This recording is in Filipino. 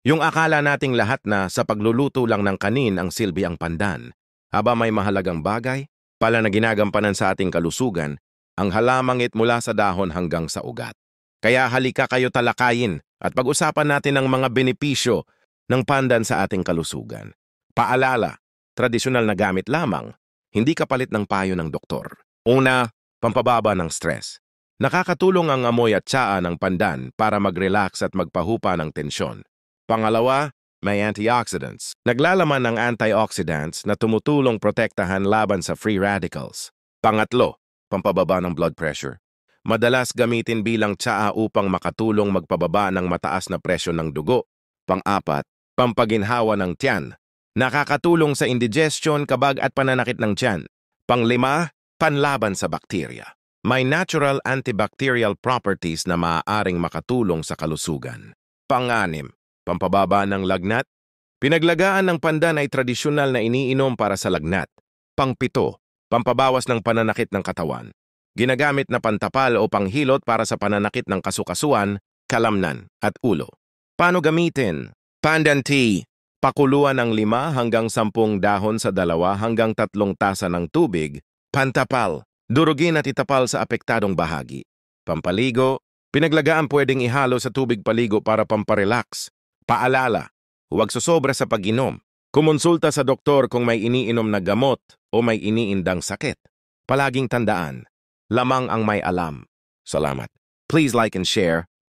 Yung akala nating lahat na sa pagluluto lang ng kanin ang silbi ang pandan, haba may mahalagang bagay, pala na ginagampanan sa ating kalusugan, ang halamangit mula sa dahon hanggang sa ugat. Kaya halika kayo talakayin at pag-usapan natin ang mga benepisyo ng pandan sa ating kalusugan. Paalala, tradisyonal na gamit lamang, hindi kapalit ng payo ng doktor. Una, pampababa ng stress. Nakakatulong ang amoy at tsaa ng pandan para mag-relax at magpahupa ng tensyon. Pangalawa, may antioxidants. Naglalaman ng antioxidants na tumutulong protektahan laban sa free radicals. Pangatlo, pampababa ng blood pressure. Madalas gamitin bilang tsaa upang makatulong magpababa ng mataas na presyon ng dugo. Pang-apat, pampaginhawa ng tiyan. Nakakatulong sa indigestion, kabag at pananakit ng tiyan. Panglima, panlaban sa bakterya. May natural antibacterial properties na maaaring makatulong sa kalusugan. Panganim, pampababa ng lagnat. Pinaglagaan ng pandan ay tradisyonal na iniinom para sa lagnat. Pangpito, pampabawas ng pananakit ng katawan. Ginagamit na pantapal o panghilot para sa pananakit ng kasukasuan, kalamnan at ulo. Paano gamitin? Pandan tea. Pakuluan ng 5 hanggang 10 dahon sa 2 hanggang 3 tasa ng tubig. Pantapal. Durugin at itapal sa apektadong bahagi. Pampaligo. Pinaglagaan pwedeng ihalo sa tubig paligo para pamparelax. Paalala, huwag sosobra sa pag-inom. Kumonsulta sa doktor kung may iniinom na gamot o may iniindang sakit. Palaging tandaan, lamang ang may alam. Salamat. Please like and share